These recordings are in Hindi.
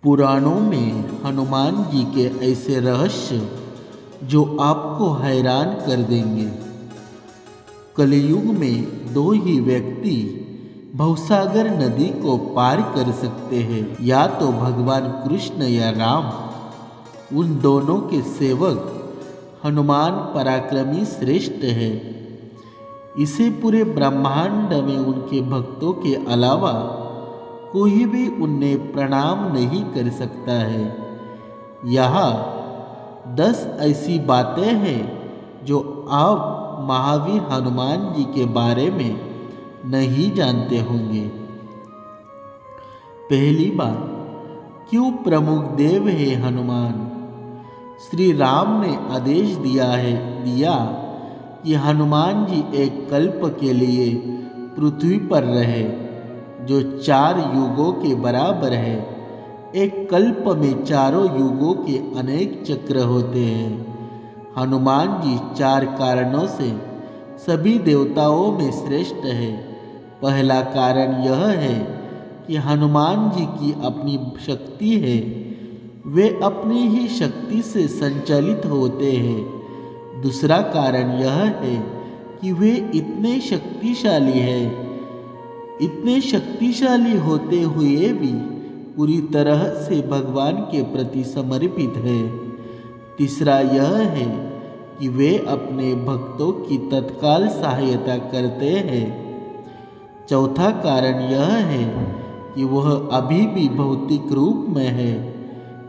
पुराणों में हनुमान जी के ऐसे रहस्य जो आपको हैरान कर देंगे। कलयुग में दो ही व्यक्ति भवसागर नदी को पार कर सकते हैं, या तो भगवान कृष्ण या राम। उन दोनों के सेवक हनुमान पराक्रमी श्रेष्ठ है। इसे पूरे ब्रह्मांड में उनके भक्तों के अलावा कोई भी उन्हें प्रणाम नहीं कर सकता है। यहाँ 10 ऐसी बातें हैं जो आप महावीर हनुमान जी के बारे में नहीं जानते होंगे। पहली बात, क्यों प्रमुख देव है हनुमान? श्री राम ने आदेश दिया कि हनुमान जी एक कल्प के लिए पृथ्वी पर रहे, जो 4 युगों के बराबर है। एक कल्प में चारों युगों के अनेक चक्र होते हैं। हनुमान जी 4 कारणों से सभी देवताओं में श्रेष्ठ है। पहला कारण यह है कि हनुमान जी की अपनी शक्ति है, वे अपनी ही शक्ति से संचालित होते हैं। दूसरा कारण यह है कि वे इतने शक्तिशाली होते हुए भी पूरी तरह से भगवान के प्रति समर्पित है। तीसरा यह है कि वे अपने भक्तों की तत्काल सहायता करते हैं। चौथा कारण यह है कि वह अभी भी भौतिक रूप में है।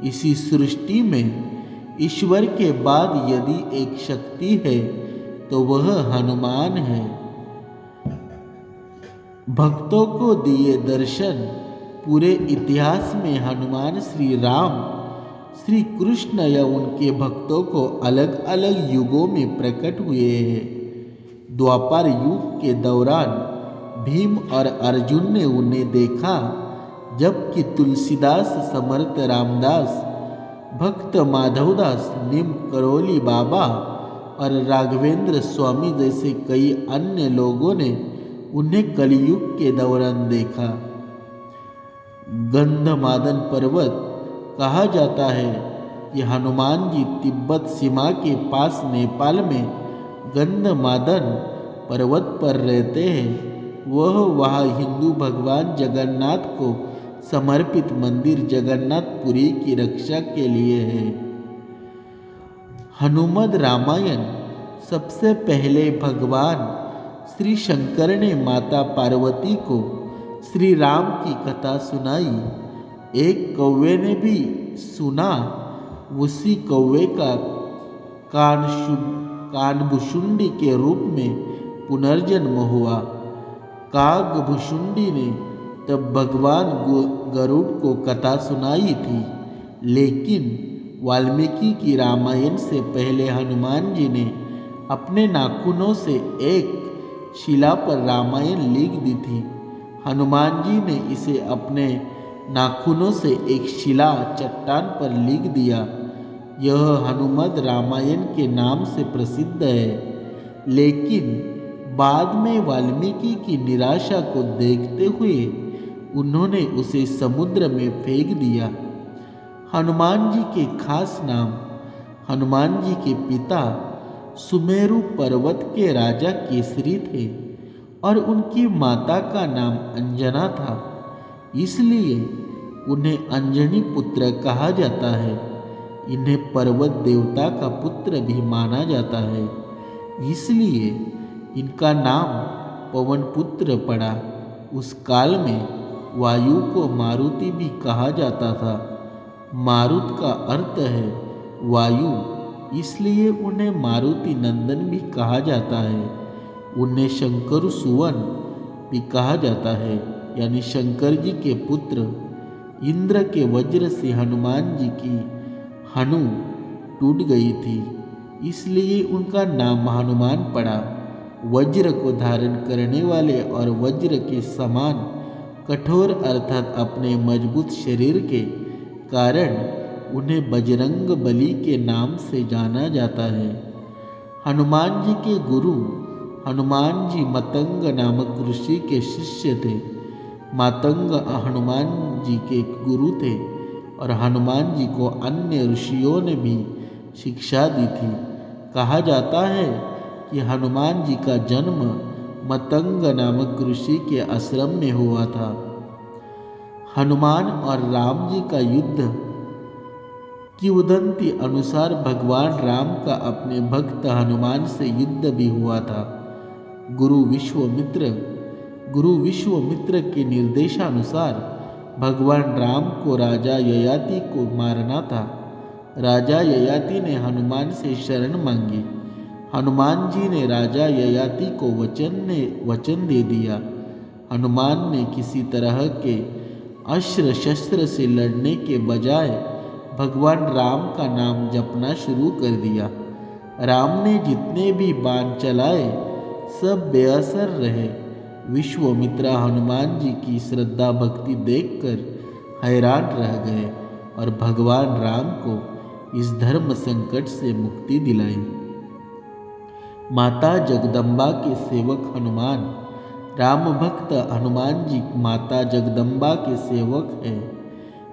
इसी सृष्टि में ईश्वर के बाद यदि एक शक्ति है तो वह हनुमान है। भक्तों को दिए दर्शन, पूरे इतिहास में हनुमान श्री राम, श्री कृष्ण या उनके भक्तों को अलग अलग युगों में प्रकट हुए हैं। द्वापर युग के दौरान भीम और अर्जुन ने उन्हें देखा, जबकि तुलसीदास, समर्थ रामदास, भक्त माधवदास, नीम करोली बाबा और राघवेंद्र स्वामी जैसे कई अन्य लोगों ने उन्हें कलयुग के दौरान देखा। गंधमादन पर्वत कहा जाता है कि हनुमान जी तिब्बत सीमा के पास नेपाल में गंधमादन पर्वत पर रहते हैं। वह वहाँ हिंदू भगवान जगन्नाथ को समर्पित मंदिर जगन्नाथपुरी की रक्षा के लिए है। हनुमद रामायण, सबसे पहले भगवान श्री शंकर ने माता पार्वती को श्री राम की कथा सुनाई। एक कौवे ने भी सुना। उसी कौवे का कानभुशुंडी के रूप में पुनर्जन्म हुआ। कागभुशुंडी ने तब भगवान गरुड़ को कथा सुनाई थी। लेकिन वाल्मीकि की रामायण से पहले हनुमान जी ने अपने नाखूनों से एक शिला पर रामायण लिख दी थी। हनुमान जी ने इसे अपने नाखूनों से एक शिला चट्टान पर लिख दिया। यह हनुमद रामायण के नाम से प्रसिद्ध है। लेकिन बाद में वाल्मीकि की निराशा को देखते हुए उन्होंने उसे समुद्र में फेंक दिया। हनुमान जी के खास नाम, हनुमान जी के पिता सुमेरु पर्वत के राजा केसरी थे और उनकी माता का नाम अंजना था, इसलिए उन्हें अंजनी पुत्र कहा जाता है। इन्हें पर्वत देवता का पुत्र भी माना जाता है, इसलिए इनका नाम पवन पुत्र पड़ा। उस काल में वायु को मारुति भी कहा जाता था। मारुत का अर्थ है वायु, इसलिए उन्हें मारुति नंदन भी कहा जाता है। उन्हें शंकर सुवन भी कहा जाता है, यानी शंकर जी के पुत्र। इंद्र के वज्र से हनुमान जी की हनु टूट गई थी, इसलिए उनका नाम हनुमान पड़ा। वज्र को धारण करने वाले और वज्र के समान कठोर अर्थात अपने मजबूत शरीर के कारण उन्हें बजरंग बली के नाम से जाना जाता है। हनुमान जी के गुरु हनुमान जी मतंग नामक ऋषि के शिष्य थे। मातंग हनुमान जी के गुरु थे। और हनुमान जी को अन्य ऋषियों ने भी शिक्षा दी थी। कहा जाता है कि हनुमान जी का जन्म मतंग नामक ऋषि के आश्रम में हुआ था। हनुमान और राम जी का युद्ध किंवदंती अनुसार भगवान राम का अपने भक्त हनुमान से युद्ध भी हुआ था। गुरु विश्वामित्र के निर्देशानुसार भगवान राम को राजा ययाति को मारना था। राजा ययाति ने हनुमान से शरण मांगी। हनुमान जी ने राजा ययाति को वचन दे दिया। हनुमान ने किसी तरह के अस्त्र शस्त्र से लड़ने के बजाय भगवान राम का नाम जपना शुरू कर दिया। राम ने जितने भी बाण चलाए सब बेअसर रहे। विश्वामित्र हनुमान जी की श्रद्धा भक्ति देखकर हैरान रह गए और भगवान राम को इस धर्म संकट से मुक्ति दिलाई। माता जगदम्बा के सेवक हनुमान। राम भक्त हनुमान जी माता जगदम्बा के सेवक हैं।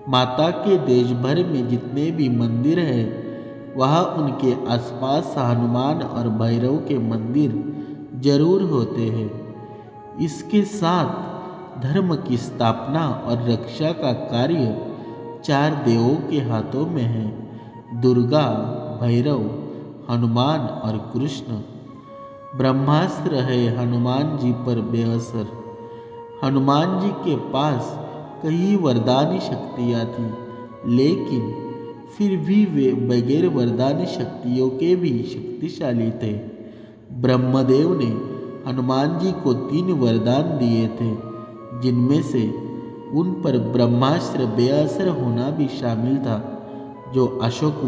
माता के देश भर में जितने भी मंदिर हैं वहाँ उनके आसपास हनुमान और भैरव के मंदिर जरूर होते हैं। इसके साथ धर्म की स्थापना और रक्षा का कार्य 4 देवों के हाथों में है, दुर्गा, भैरव, हनुमान और कृष्ण। ब्रह्मास्त्र है हनुमान जी पर बेअसर। हनुमान जी के पास कई वरदानी शक्तियाँ थीं, लेकिन फिर भी वे बगैर वरदानी शक्तियों के भी शक्तिशाली थे। ब्रह्मदेव ने हनुमान जी को 3 वरदान दिए थे, जिनमें से उन पर ब्रह्मास्त्र बेअसर होना भी शामिल था, जो अशोक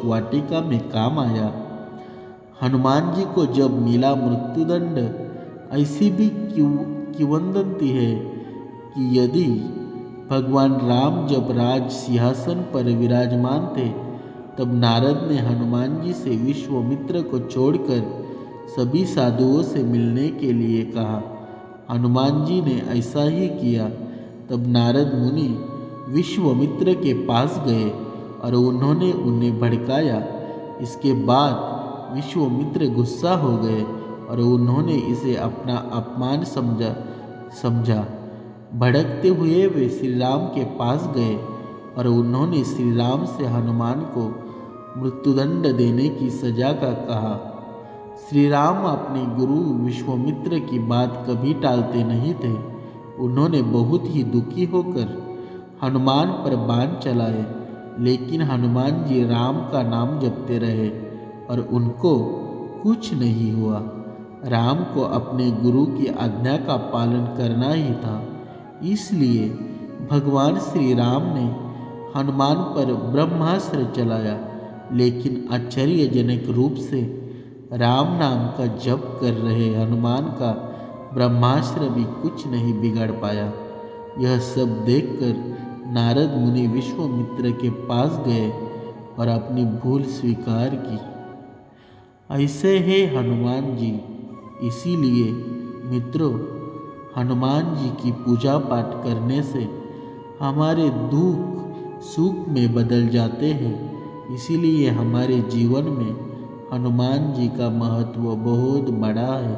वाटिका में काम आया। हनुमान जी को जब मिला मृत्युदंड, ऐसी भी किंवदंती है कि यदि भगवान राम जब राज सिंहासन पर विराजमान थे तब नारद ने हनुमान जी से विश्वामित्र को छोड़कर सभी साधुओं से मिलने के लिए कहा। हनुमान जी ने ऐसा ही किया। तब नारद मुनि विश्वामित्र के पास गए और उन्होंने उन्हें भड़काया। इसके बाद विश्वामित्र गुस्सा हो गए और उन्होंने इसे अपना अपमान समझा। भड़कते हुए वे श्री राम के पास गए और उन्होंने श्री राम से हनुमान को मृत्युदंड देने की सजा का कहा। श्री राम अपने गुरु विश्वामित्र की बात कभी टालते नहीं थे। उन्होंने बहुत ही दुखी होकर हनुमान पर बाण चलाए, लेकिन हनुमान जी राम का नाम जपते रहे और उनको कुछ नहीं हुआ। राम को अपने गुरु की आज्ञा का पालन करना ही था, इसलिए भगवान श्री राम ने हनुमान पर ब्रह्मास्त्र चलाया, लेकिन आश्चर्यजनक रूप से राम नाम का जप कर रहे हनुमान का ब्रह्मास्त्र भी कुछ नहीं बिगाड़ पाया। यह सब देखकर नारद मुनि विश्वामित्र के पास गए और अपनी भूल स्वीकार की। ऐसे है हनुमान जी। इसीलिए मित्रों, हनुमान जी की पूजा पाठ करने से हमारे दुख सुख में बदल जाते हैं। इसीलिए हमारे जीवन में हनुमान जी का महत्व बहुत बड़ा है।